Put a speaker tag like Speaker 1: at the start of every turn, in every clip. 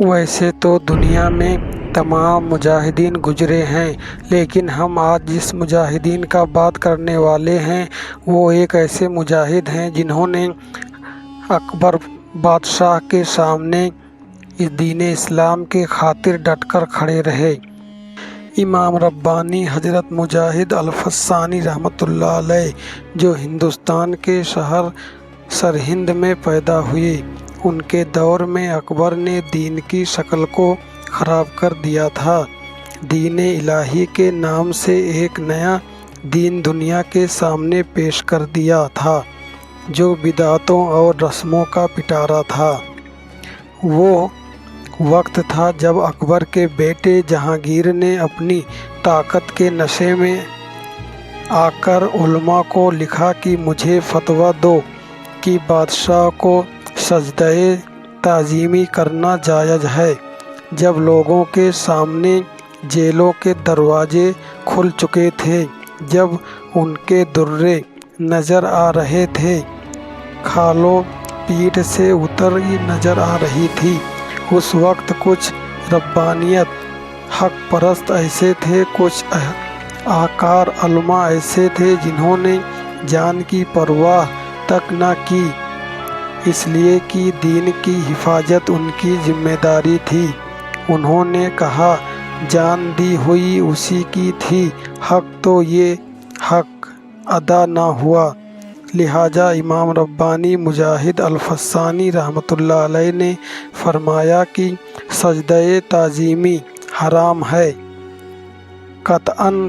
Speaker 1: वैसे तो दुनिया में तमाम मुजाहिदीन गुजरे हैं, लेकिन हम आज जिस मुजाहिदीन का बात करने वाले हैं वो एक ऐसे मुजाहिद हैं जिन्होंने अकबर बादशाह के सामने इस दीन इस्लाम के खातिर डटकर खड़े रहे। इमाम रब्बानी हज़रत मुजाहिद अल-फस्सानी रहमतुल्लाह अलैह, जो हिंदुस्तान के शहर सरहिंद में पैदा हुए, उनके दौर में अकबर ने दीन की शक्ल को ख़राब कर दिया था। दीन इलाही के नाम से एक नया दीन दुनिया के सामने पेश कर दिया था, जो बिदातों और रस्मों का पिटारा था। वो वक्त था जब अकबर के बेटे जहांगीर ने अपनी ताकत के नशे में आकर उलमा को लिखा कि मुझे फतवा दो कि बादशाह को सजदे ताज़ीमी करना जायज़ है। जब लोगों के सामने जेलों के दरवाजे खुल चुके थे, जब उनके दुर्रे नज़र आ रहे थे, खालो पीठ से उतरी नज़र आ रही थी, उस वक्त कुछ रब्बानियत हक परस्त ऐसे थे, कुछ आकार उलमा ऐसे थे जिन्होंने जान की परवाह तक न की, इसलिए कि दीन की हिफाजत उनकी जिम्मेदारी थी। उन्होंने कहा, जान दी हुई उसी की थी, हक तो ये हक अदा ना हुआ। लिहाजा इमाम रब्बानी मुजाहिद अल-फस्सानी रहमतुल्लाह अलैह ने फरमाया कि सजदे ताज़ीमी हराम है, कतअन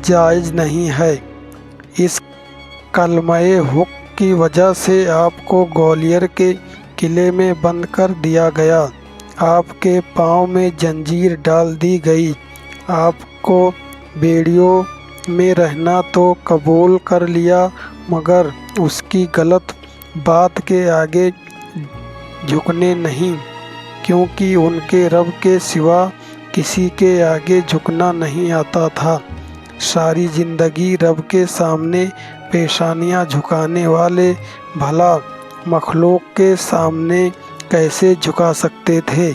Speaker 1: जायज़ नहीं है। इस कलमे हुक की वजह से आपको ग्वालियर के किले में बंद कर दिया गया, आपके पाँव में जंजीर डाल दी गई, आपको बेड़ियों में रहना तो कबूल कर लिया, मगर उसकी गलत बात के आगे झुकने नहीं, क्योंकि उनके रब के सिवा किसी के आगे झुकना नहीं आता था। सारी ज़िंदगी रब के सामने पेशानियाँ झुकाने वाले भला मखलूक के सामने कैसे झुका सकते थे।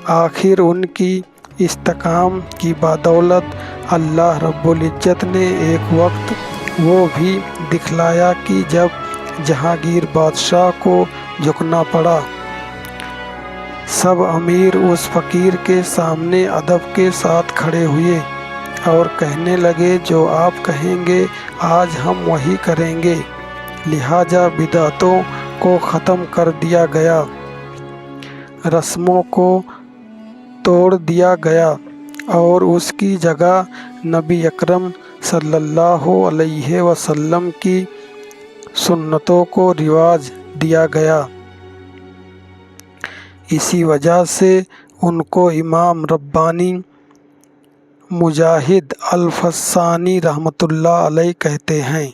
Speaker 1: आखिर उनकी इस्तिकाम की बदौलत अल्लाह रब्बुल इज़्ज़त ने एक वक्त वो भी दिखलाया कि जब जहांगीर बादशाह को झुकना पड़ा, सब अमीर उस फ़कीर के सामने अदब के साथ खड़े हुए और कहने लगे, जो आप कहेंगे आज हम वही करेंगे। लिहाजा बिदातों को ख़त्म कर दिया गया, रस्मों को तोड़ दिया गया और उसकी जगह नबी अकरम सल्लल्लाहु अलैहि वसल्लम की सुन्नतों को रिवाज दिया गया। इसी वजह से उनको इमाम रब्बानी मुजाहिद अल-फस्सानी रहमतुल्लाह अलैह कहते हैं।